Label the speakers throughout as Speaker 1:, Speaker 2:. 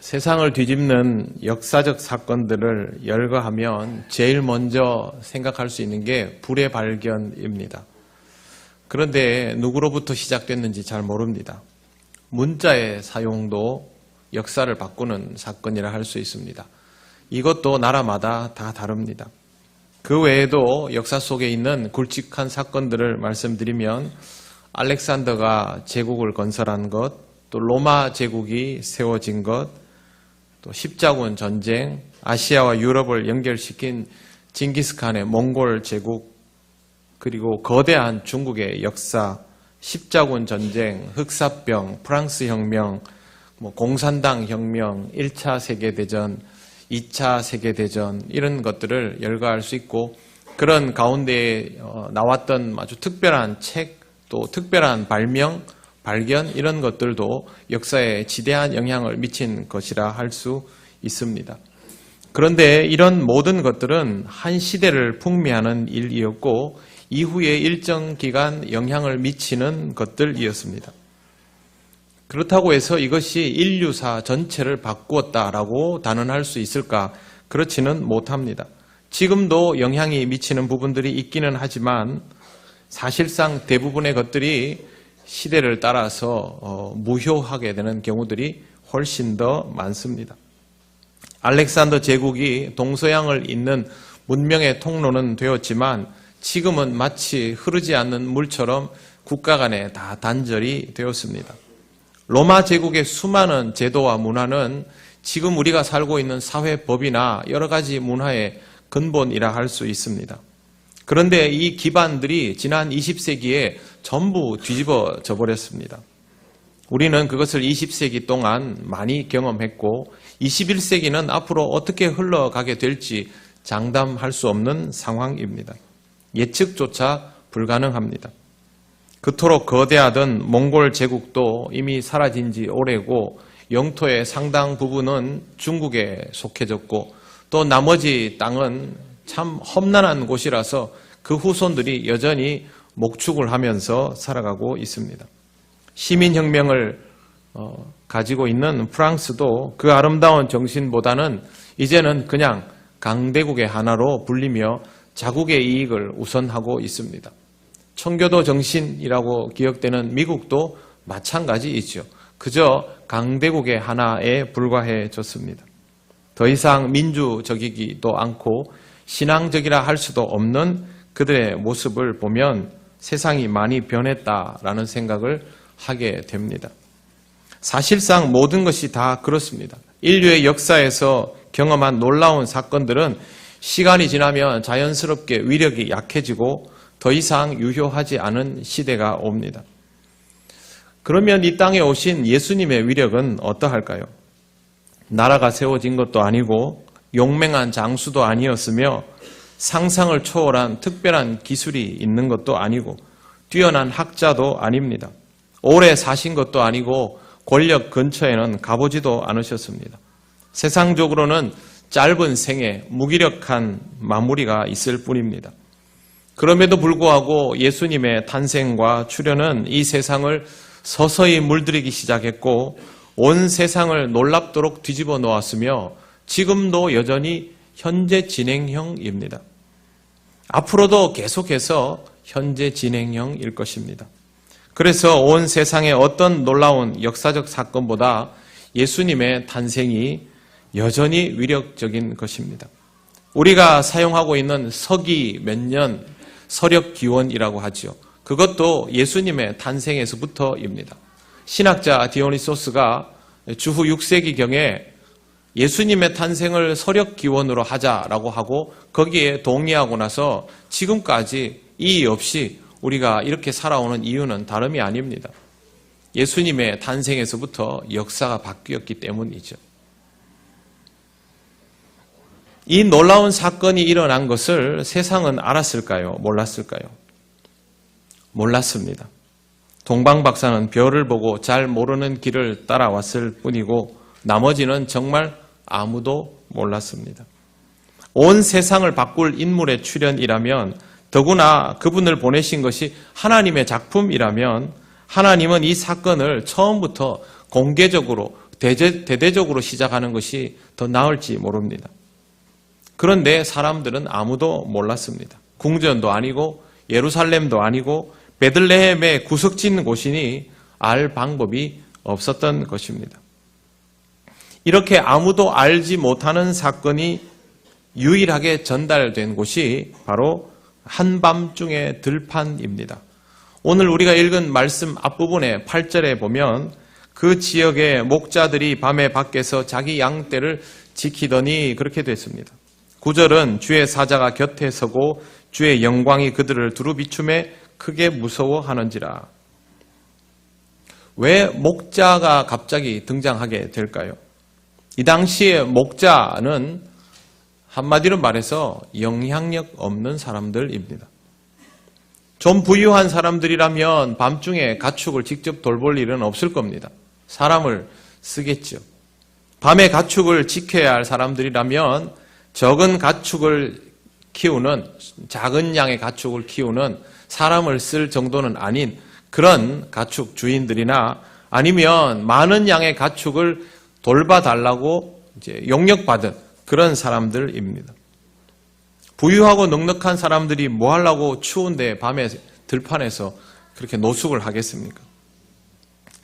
Speaker 1: 세상을 뒤집는 역사적 사건들을 열거하면 제일 먼저 생각할 수 있는 게 불의 발견입니다. 그런데 누구로부터 시작됐는지 잘 모릅니다. 문자의 사용도 역사를 바꾸는 사건이라 할 수 있습니다. 이것도 나라마다 다 다릅니다. 그 외에도 역사 속에 있는 굵직한 사건들을 말씀드리면 알렉산더가 제국을 건설한 것, 또 로마 제국이 세워진 것, 또 십자군 전쟁, 아시아와 유럽을 연결시킨 징기스칸의 몽골 제국, 그리고 거대한 중국의 역사, 십자군 전쟁, 흑사병, 프랑스 혁명, 공산당 혁명, 1차 세계대전, 2차 세계대전 이런 것들을 열거할 수 있고 그런 가운데에 나왔던 아주 특별한 책, 또 특별한 발견 이런 것들도 역사에 지대한 영향을 미친 것이라 할 수 있습니다. 그런데 이런 모든 것들은 한 시대를 풍미하는 일이었고 이후에 일정 기간 영향을 미치는 것들이었습니다. 그렇다고 해서 이것이 인류사 전체를 바꾸었다라고 단언할 수 있을까? 그렇지는 못합니다. 지금도 영향이 미치는 부분들이 있기는 하지만 사실상 대부분의 것들이 시대를 따라서 무효하게 되는 경우들이 훨씬 더 많습니다. 알렉산더 제국이 동서양을 잇는 문명의 통로는 되었지만 지금은 마치 흐르지 않는 물처럼 국가 간에 다 단절이 되었습니다. 로마 제국의 수많은 제도와 문화는 지금 우리가 살고 있는 사회법이나 여러 가지 문화의 근본이라 할 수 있습니다. 그런데 이 기반들이 지난 20세기에 전부 뒤집어져 버렸습니다. 우리는 그것을 20세기 동안 많이 경험했고 21세기는 앞으로 어떻게 흘러가게 될지 장담할 수 없는 상황입니다. 예측조차 불가능합니다. 그토록 거대하던 몽골 제국도 이미 사라진 지 오래고 영토의 상당 부분은 중국에 속해졌고 또 나머지 땅은 참 험난한 곳이라서 그 후손들이 여전히 목축을 하면서 살아가고 있습니다. 시민혁명을 가지고 있는 프랑스도 그 아름다운 정신보다는 이제는 그냥 강대국의 하나로 불리며 자국의 이익을 우선하고 있습니다. 청교도 정신이라고 기억되는 미국도 마찬가지이죠. 그저 강대국의 하나에 불과해졌습니다. 더 이상 민주적이기도 않고 신앙적이라 할 수도 없는 그들의 모습을 보면 세상이 많이 변했다라는 생각을 하게 됩니다. 사실상 모든 것이 다 그렇습니다. 인류의 역사에서 경험한 놀라운 사건들은 시간이 지나면 자연스럽게 위력이 약해지고 더 이상 유효하지 않은 시대가 옵니다. 그러면 이 땅에 오신 예수님의 위력은 어떠할까요? 나라가 세워진 것도 아니고 용맹한 장수도 아니었으며 상상을 초월한 특별한 기술이 있는 것도 아니고 뛰어난 학자도 아닙니다. 오래 사신 것도 아니고 권력 근처에는 가보지도 않으셨습니다. 세상적으로는 짧은 생에 무기력한 마무리가 있을 뿐입니다. 그럼에도 불구하고 예수님의 탄생과 출현은 이 세상을 서서히 물들이기 시작했고 온 세상을 놀랍도록 뒤집어 놓았으며 지금도 여전히 현재 진행형입니다. 앞으로도 계속해서 현재 진행형일 것입니다. 그래서 온 세상의 어떤 놀라운 역사적 사건보다 예수님의 탄생이 여전히 위력적인 것입니다. 우리가 사용하고 있는 서기 몇 년, 서력기원이라고 하죠. 그것도 예수님의 탄생에서부터입니다. 신학자 디오니소스가 주후 6세기경에 예수님의 탄생을 서력기원으로 하자라고 하고 거기에 동의하고 나서 지금까지 이의 없이 우리가 이렇게 살아오는 이유는 다름이 아닙니다. 예수님의 탄생에서부터 역사가 바뀌었기 때문이죠. 이 놀라운 사건이 일어난 것을 세상은 알았을까요? 몰랐을까요? 몰랐습니다. 동방 박사는 별을 보고 잘 모르는 길을 따라왔을 뿐이고 나머지는 정말 아무도 몰랐습니다. 온 세상을 바꿀 인물의 출현이라면 더구나 그분을 보내신 것이 하나님의 작품이라면 하나님은 이 사건을 처음부터 공개적으로 대대적으로 시작하는 것이 더 나을지 모릅니다. 그런데 사람들은 아무도 몰랐습니다. 궁전도 아니고 예루살렘도 아니고 베들레헴의 구석진 곳이니 알 방법이 없었던 것입니다. 이렇게 아무도 알지 못하는 사건이 유일하게 전달된 곳이 바로 한밤중의 들판입니다. 오늘 우리가 읽은 말씀 앞부분에 8절에 보면 그 지역의 목자들이 밤에 밖에서 자기 양떼를 지키더니 그렇게 됐습니다. 9절은 주의 사자가 곁에 서고 주의 영광이 그들을 두루 비춤에 크게 무서워하는지라. 왜 목자가 갑자기 등장하게 될까요? 이 당시에 목자는 한마디로 말해서 영향력 없는 사람들입니다. 좀 부유한 사람들이라면 밤중에 가축을 직접 돌볼 일은 없을 겁니다. 사람을 쓰겠죠. 밤에 가축을 지켜야 할 사람들이라면 적은 가축을 키우는, 작은 양의 가축을 키우는 사람을 쓸 정도는 아닌 그런 가축 주인들이나 아니면 많은 양의 가축을 돌봐달라고 이제 용역받은 그런 사람들입니다. 부유하고 넉넉한 사람들이 뭐 하려고 추운데 밤에 들판에서 그렇게 노숙을 하겠습니까?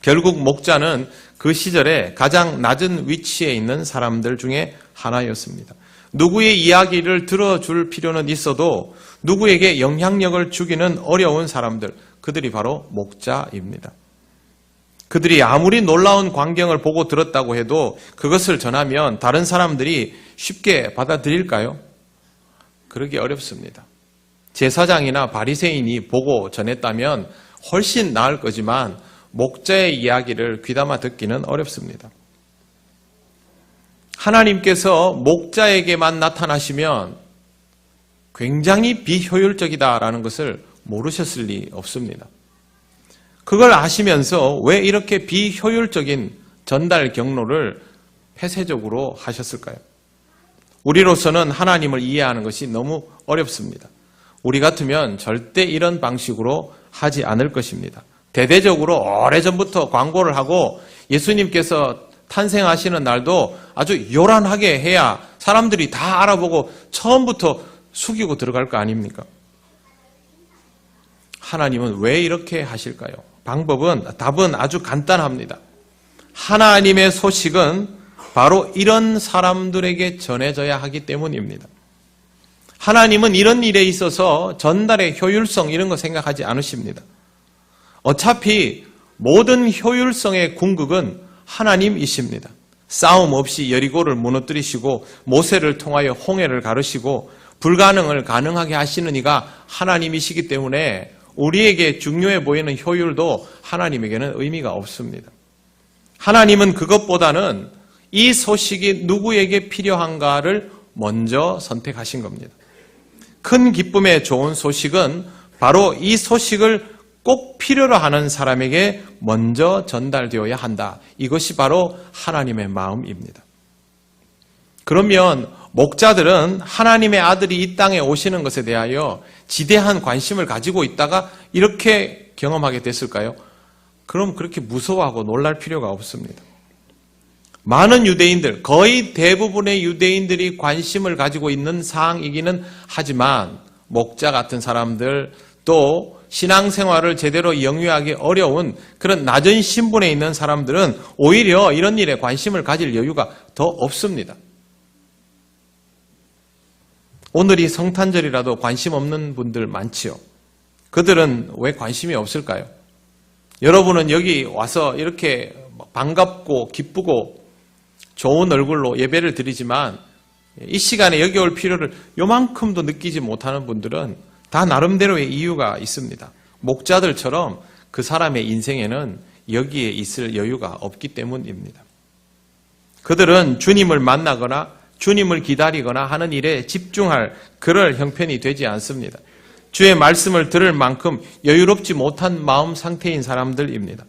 Speaker 1: 결국 목자는 그 시절에 가장 낮은 위치에 있는 사람들 중에 하나였습니다. 누구의 이야기를 들어줄 필요는 있어도 누구에게 영향력을 주기는 어려운 사람들, 그들이 바로 목자입니다. 그들이 아무리 놀라운 광경을 보고 들었다고 해도 그것을 전하면 다른 사람들이 쉽게 받아들일까요? 그러기 어렵습니다. 제사장이나 바리새인이 보고 전했다면 훨씬 나을 거지만 목자의 이야기를 귀담아 듣기는 어렵습니다. 하나님께서 목자에게만 나타나시면 굉장히 비효율적이다라는 것을 모르셨을 리 없습니다. 그걸 아시면서 왜 이렇게 비효율적인 전달 경로를 폐쇄적으로 하셨을까요? 우리로서는 하나님을 이해하는 것이 너무 어렵습니다. 우리 같으면 절대 이런 방식으로 하지 않을 것입니다. 대대적으로 오래전부터 광고를 하고 예수님께서 탄생하시는 날도 아주 요란하게 해야 사람들이 다 알아보고 처음부터 숙이고 들어갈 거 아닙니까? 하나님은 왜 이렇게 하실까요? 답은 아주 간단합니다. 하나님의 소식은 바로 이런 사람들에게 전해져야 하기 때문입니다. 하나님은 이런 일에 있어서 전달의 효율성 이런 거 생각하지 않으십니다. 어차피 모든 효율성의 궁극은 하나님이십니다. 싸움 없이 여리고를 무너뜨리시고 모세를 통하여 홍해를 가르시고 불가능을 가능하게 하시는 이가 하나님이시기 때문에 우리에게 중요해 보이는 효율도 하나님에게는 의미가 없습니다. 하나님은 그것보다는 이 소식이 누구에게 필요한가를 먼저 선택하신 겁니다. 큰 기쁨의 좋은 소식은 바로 이 소식을 꼭 필요로 하는 사람에게 먼저 전달되어야 한다. 이것이 바로 하나님의 마음입니다. 그러면 목자들은 하나님의 아들이 이 땅에 오시는 것에 대하여 지대한 관심을 가지고 있다가 이렇게 경험하게 됐을까요? 그럼 그렇게 무서워하고 놀랄 필요가 없습니다. 많은 유대인들, 거의 대부분의 유대인들이 관심을 가지고 있는 사항이기는 하지만 목자 같은 사람들 또 신앙생활을 제대로 영위하기 어려운 그런 낮은 신분에 있는 사람들은 오히려 이런 일에 관심을 가질 여유가 더 없습니다. 오늘이 성탄절이라도 관심 없는 분들 많지요. 그들은 왜 관심이 없을까요? 여러분은 여기 와서 이렇게 반갑고 기쁘고 좋은 얼굴로 예배를 드리지만 이 시간에 여기 올 필요를 요만큼도 느끼지 못하는 분들은 다 나름대로의 이유가 있습니다. 목자들처럼 그 사람의 인생에는 여기에 있을 여유가 없기 때문입니다. 그들은 주님을 만나거나 주님을 기다리거나 하는 일에 집중할 그럴 형편이 되지 않습니다. 주의 말씀을 들을 만큼 여유롭지 못한 마음 상태인 사람들입니다.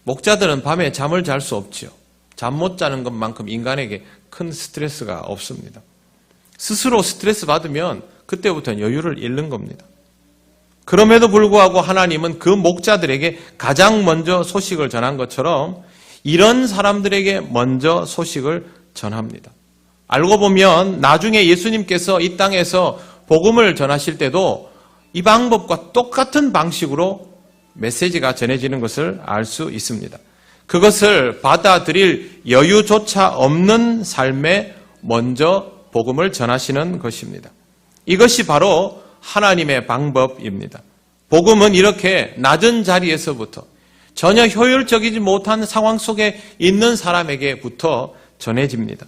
Speaker 1: 목자들은 밤에 잠을 잘 수 없지요. 잠 못 자는 것만큼 인간에게 큰 스트레스가 없습니다. 스스로 스트레스 받으면 그때부터는 여유를 잃는 겁니다. 그럼에도 불구하고 하나님은 그 목자들에게 가장 먼저 소식을 전한 것처럼 이런 사람들에게 먼저 소식을 전합니다. 알고 보면 나중에 예수님께서 이 땅에서 복음을 전하실 때도 이 방법과 똑같은 방식으로 메시지가 전해지는 것을 알 수 있습니다. 그것을 받아들일 여유조차 없는 삶에 먼저 복음을 전하시는 것입니다. 이것이 바로 하나님의 방법입니다. 복음은 이렇게 낮은 자리에서부터 전혀 효율적이지 못한 상황 속에 있는 사람에게부터 전해집니다.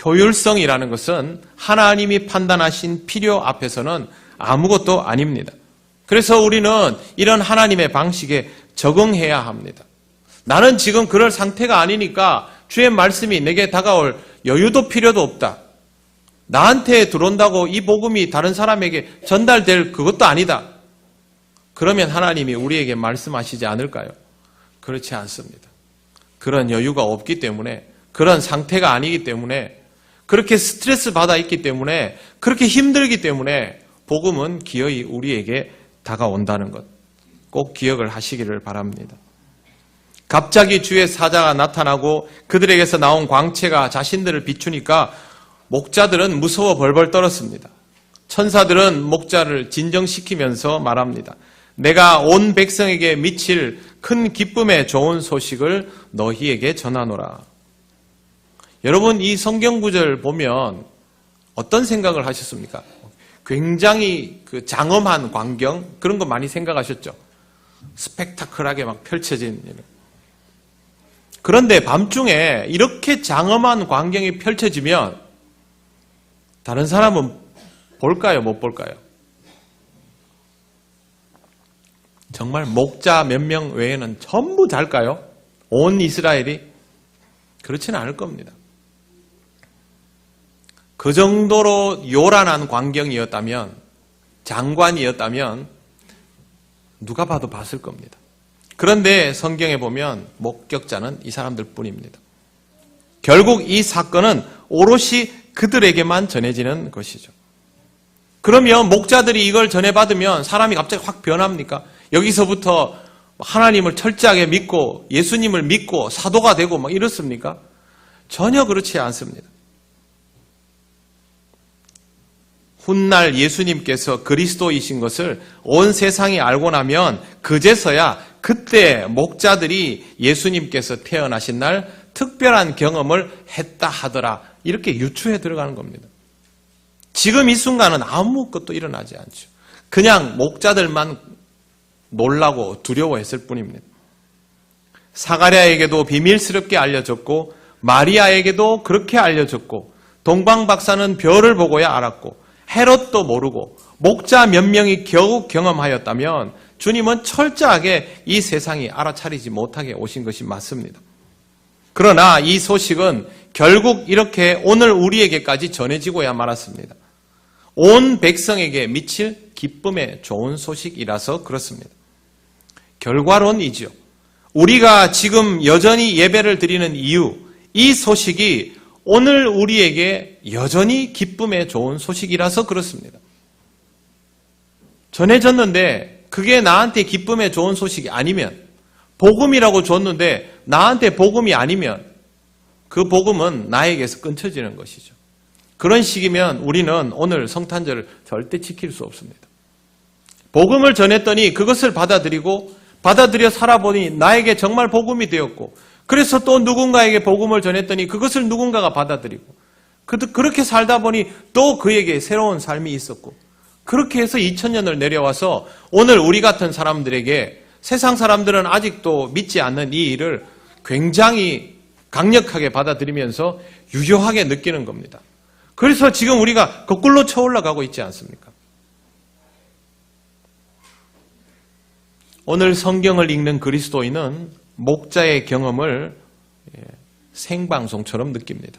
Speaker 1: 효율성이라는 것은 하나님이 판단하신 필요 앞에서는 아무것도 아닙니다. 그래서 우리는 이런 하나님의 방식에 적응해야 합니다. 나는 지금 그럴 상태가 아니니까 주의 말씀이 내게 다가올 여유도 필요도 없다. 나한테 들어온다고 이 복음이 다른 사람에게 전달될 그것도 아니다. 그러면 하나님이 우리에게 말씀하시지 않을까요? 그렇지 않습니다. 그런 여유가 없기 때문에, 그런 상태가 아니기 때문에, 그렇게 스트레스 받아 있기 때문에, 그렇게 힘들기 때문에 복음은 기어이 우리에게 다가온다는 것 꼭 기억을 하시기를 바랍니다. 갑자기 주의 사자가 나타나고 그들에게서 나온 광채가 자신들을 비추니까 목자들은 무서워 벌벌 떨었습니다. 천사들은 목자를 진정시키면서 말합니다. 내가 온 백성에게 미칠 큰 기쁨의 좋은 소식을 너희에게 전하노라. 여러분, 이 성경 구절 보면 어떤 생각을 하셨습니까? 굉장히 그 장엄한 광경, 그런 거 많이 생각하셨죠? 스펙타클하게 막 펼쳐진. 그런데 밤중에 이렇게 장엄한 광경이 펼쳐지면 다른 사람은 볼까요? 못 볼까요? 정말 목자 몇 명 외에는 전부 잘까요? 온 이스라엘이? 그렇지는 않을 겁니다. 그 정도로 요란한 광경이었다면, 장관이었다면 누가 봐도 봤을 겁니다. 그런데 성경에 보면 목격자는 이 사람들 뿐입니다. 결국 이 사건은 오롯이 그들에게만 전해지는 것이죠. 그러면 목자들이 이걸 전해받으면 사람이 갑자기 확 변합니까? 여기서부터 하나님을 철저하게 믿고 예수님을 믿고 사도가 되고 막 이렇습니까? 전혀 그렇지 않습니다. 훗날 예수님께서 그리스도이신 것을 온 세상이 알고 나면 그제서야 그때 목자들이 예수님께서 태어나신 날 특별한 경험을 했다 하더라. 이렇게 유추해 들어가는 겁니다. 지금 이 순간은 아무것도 일어나지 않죠. 그냥 목자들만 놀라고 두려워했을 뿐입니다. 사가랴에게도 비밀스럽게 알려졌고 마리아에게도 그렇게 알려졌고 동방 박사는 별을 보고야 알았고 헤롯도 모르고 목자 몇 명이 겨우 경험하였다면 주님은 철저하게 이 세상이 알아차리지 못하게 오신 것이 맞습니다. 그러나 이 소식은 결국 이렇게 오늘 우리에게까지 전해지고야 말았습니다. 온 백성에게 미칠 기쁨의 좋은 소식이라서 그렇습니다. 결과론이죠. 우리가 지금 여전히 예배를 드리는 이유, 이 소식이 오늘 우리에게 여전히 기쁨의 좋은 소식이라서 그렇습니다. 전해졌는데 그게 나한테 기쁨의 좋은 소식이 아니면, 복음이라고 줬는데 나한테 복음이 아니면 그 복음은 나에게서 끊쳐지는 것이죠. 그런 식이면 우리는 오늘 성탄절을 절대 지킬 수 없습니다. 복음을 전했더니 그것을 받아들여 살아보니 나에게 정말 복음이 되었고, 그래서 또 누군가에게 복음을 전했더니 그것을 누군가가 받아들이고, 그렇게 살다 보니 또 그에게 새로운 삶이 있었고, 그렇게 해서 2000년을 내려와서 오늘 우리 같은 사람들에게, 세상 사람들은 아직도 믿지 않는 이 일을 굉장히 강력하게 받아들이면서 유효하게 느끼는 겁니다. 그래서 지금 우리가 거꾸로 쳐올라가고 있지 않습니까? 오늘 성경을 읽는 그리스도인은 목자의 경험을 생방송처럼 느낍니다.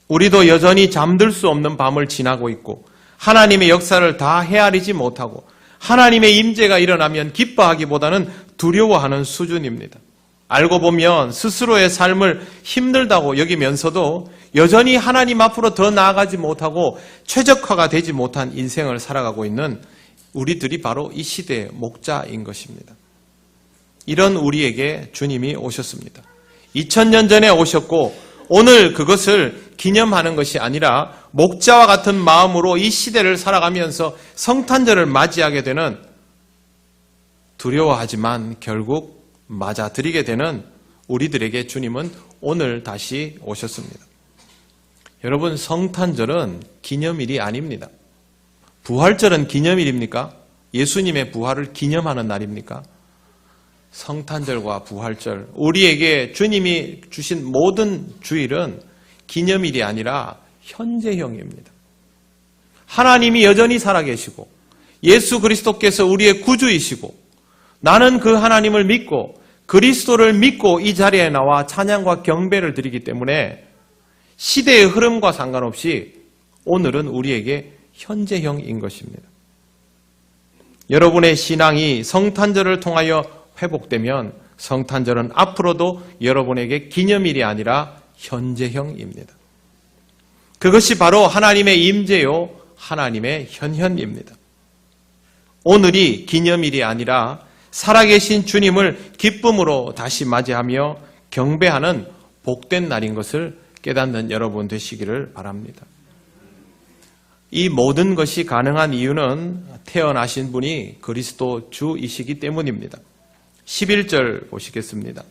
Speaker 1: 우리도 여전히 잠들 수 없는 밤을 지나고 있고 하나님의 역사를 다 헤아리지 못하고 하나님의 임재가 일어나면 기뻐하기보다는 두려워하는 수준입니다. 알고 보면 스스로의 삶을 힘들다고 여기면서도 여전히 하나님 앞으로 더 나아가지 못하고 최적화가 되지 못한 인생을 살아가고 있는 우리들이 바로 이 시대의 목자인 것입니다. 이런 우리에게 주님이 오셨습니다. 2000년 전에 오셨고 오늘 그것을 기념하는 것이 아니라 목자와 같은 마음으로 이 시대를 살아가면서 성탄절을 맞이하게 되는, 두려워하지만 결국 맞아들이게 되는 우리들에게 주님은 오늘 다시 오셨습니다. 여러분, 성탄절은 기념일이 아닙니다. 부활절은 기념일입니까? 예수님의 부활을 기념하는 날입니까? 성탄절과 부활절, 우리에게 주님이 주신 모든 주일은 기념일이 아니라 현재형입니다. 하나님이 여전히 살아계시고 예수 그리스도께서 우리의 구주이시고 나는 그 하나님을 믿고 그리스도를 믿고 이 자리에 나와 찬양과 경배를 드리기 때문에 시대의 흐름과 상관없이 오늘은 우리에게 현재형인 것입니다. 여러분의 신앙이 성탄절을 통하여 회복되면 성탄절은 앞으로도 여러분에게 기념일이 아니라 현재형입니다. 그것이 바로 하나님의 임재요, 하나님의 현현입니다. 오늘이 기념일이 아니라 살아계신 주님을 기쁨으로 다시 맞이하며 경배하는 복된 날인 것을 깨닫는 여러분 되시기를 바랍니다. 이 모든 것이 가능한 이유는 태어나신 분이 그리스도 주이시기 때문입니다. 11절 보시겠습니다.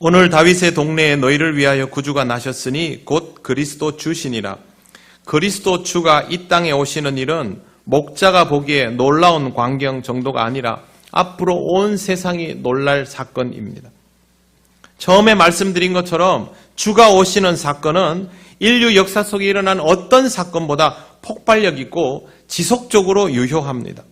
Speaker 1: 오늘 다윗의 동네에 너희를 위하여 구주가 나셨으니 곧 그리스도 주시니라. 그리스도 주가 이 땅에 오시는 일은 목자가 보기에 놀라운 광경 정도가 아니라 앞으로 온 세상이 놀랄 사건입니다. 처음에 말씀드린 것처럼 주가 오시는 사건은 인류 역사 속에 일어난 어떤 사건보다 폭발력 있고 지속적으로 유효합니다.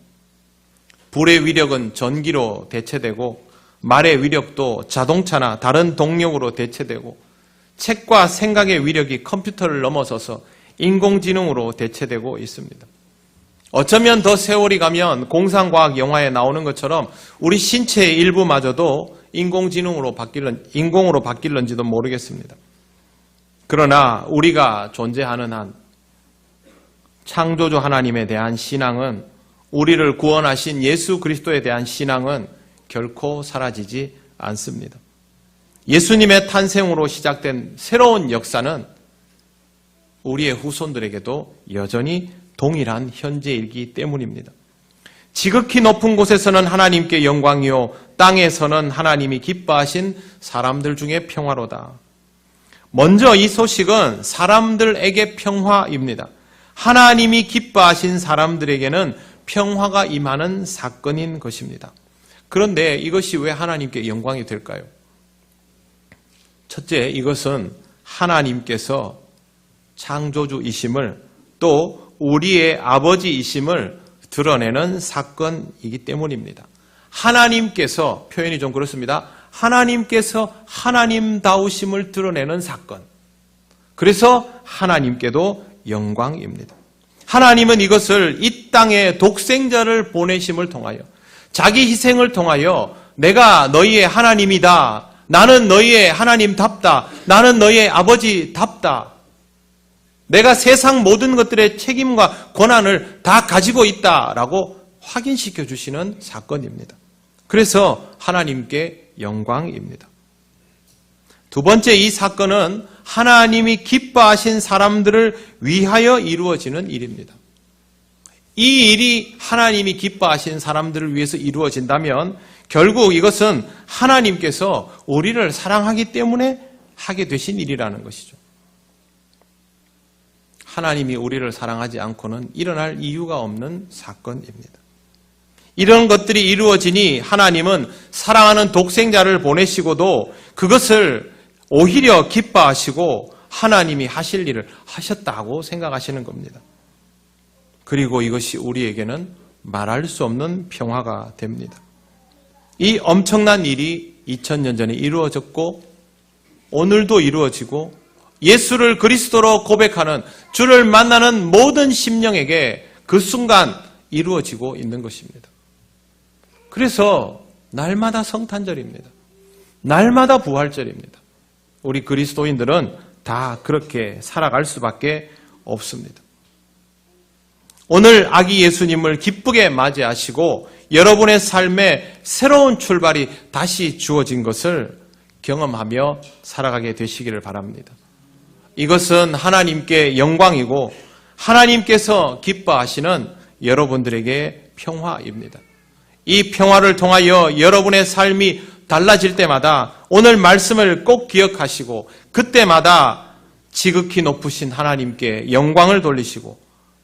Speaker 1: 불의 위력은 전기로 대체되고 말의 위력도 자동차나 다른 동력으로 대체되고 책과 생각의 위력이 컴퓨터를 넘어서서 인공지능으로 대체되고 있습니다. 어쩌면 더 세월이 가면 공상과학 영화에 나오는 것처럼 우리 신체의 일부마저도 인공으로 바뀔런지도 모르겠습니다. 그러나 우리가 존재하는 한 창조주 하나님에 대한 신앙은, 우리를 구원하신 예수 그리스도에 대한 신앙은 결코 사라지지 않습니다. 예수님의 탄생으로 시작된 새로운 역사는 우리의 후손들에게도 여전히 동일한 현재이기 때문입니다. 지극히 높은 곳에서는 하나님께 영광이요 땅에서는 하나님이 기뻐하신 사람들 중에 평화로다. 먼저 이 소식은 사람들에게 평화입니다. 하나님이 기뻐하신 사람들에게는 평화가 임하는 사건인 것입니다. 그런데 이것이 왜 하나님께 영광이 될까요? 첫째, 이것은 하나님께서 창조주이심을 또 우리의 아버지이심을 드러내는 사건이기 때문입니다. 하나님께서, 표현이 좀 그렇습니다. 하나님께서 하나님다우심을 드러내는 사건. 그래서 하나님께도 영광입니다. 하나님은 이것을 이 땅에 독생자를 보내심을 통하여, 자기 희생을 통하여 내가 너희의 하나님이다. 나는 너희의 하나님답다. 나는 너희의 아버지답다. 내가 세상 모든 것들의 책임과 권한을 다 가지고 있다라고 확인시켜 주시는 사건입니다. 그래서 하나님께 영광입니다. 두 번째, 이 사건은 하나님이 기뻐하신 사람들을 위하여 이루어지는 일입니다. 이 일이 하나님이 기뻐하신 사람들을 위해서 이루어진다면 결국 이것은 하나님께서 우리를 사랑하기 때문에 하게 되신 일이라는 것이죠. 하나님이 우리를 사랑하지 않고는 일어날 이유가 없는 사건입니다. 이런 것들이 이루어지니 하나님은 사랑하는 독생자를 보내시고도 그것을 오히려 기뻐하시고 하나님이 하실 일을 하셨다고 생각하시는 겁니다. 그리고 이것이 우리에게는 말할 수 없는 평화가 됩니다. 이 엄청난 일이 2000년 전에 이루어졌고 오늘도 이루어지고 예수를 그리스도로 고백하는, 주를 만나는 모든 심령에게 그 순간 이루어지고 있는 것입니다. 그래서 날마다 성탄절입니다. 날마다 부활절입니다. 우리 그리스도인들은 다 그렇게 살아갈 수밖에 없습니다. 오늘 아기 예수님을 기쁘게 맞이하시고 여러분의 삶에 새로운 출발이 다시 주어진 것을 경험하며 살아가게 되시기를 바랍니다. 이것은 하나님께 영광이고 하나님께서 기뻐하시는 여러분들에게 평화입니다. 이 평화를 통하여 여러분의 삶이 달라질 때마다 오늘 말씀을 꼭 기억하시고 그때마다 지극히 높으신 하나님께 영광을 돌리시고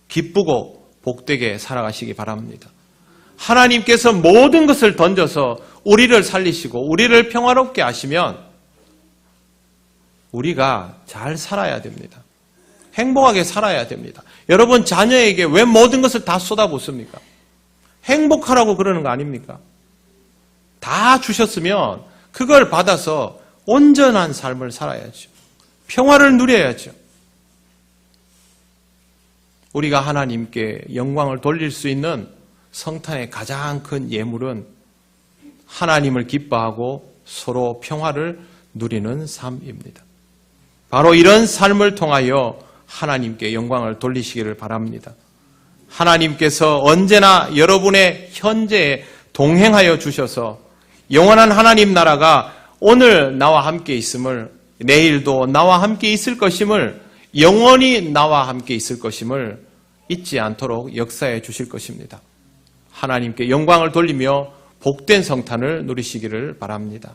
Speaker 1: 기쁘고 복되게 살아가시기 바랍니다. 하나님께서 모든 것을 던져서 우리를 살리시고 우리를 평화롭게 하시면 우리가 잘 살아야 됩니다. 행복하게 살아야 됩니다. 여러분 자녀에게 왜 모든 것을 다 쏟아붓습니까? 행복하라고 그러는 거 아닙니까? 다 주셨으면 그걸 받아서 온전한 삶을 살아야죠. 평화를 누려야죠. 우리가 하나님께 영광을 돌릴 수 있는 성탄의 가장 큰 예물은 하나님을 기뻐하고 서로 평화를 누리는 삶입니다. 바로 이런 삶을 통하여 하나님께 영광을 돌리시기를 바랍니다. 하나님께서 언제나 여러분의 현재에 동행하여 주셔서 영원한 하나님 나라가 오늘 나와 함께 있음을, 내일도 나와 함께 있을 것임을, 영원히 나와 함께 있을 것임을 잊지 않도록 역사해 주실 것입니다. 하나님께 영광을 돌리며 복된 성탄을 누리시기를 바랍니다.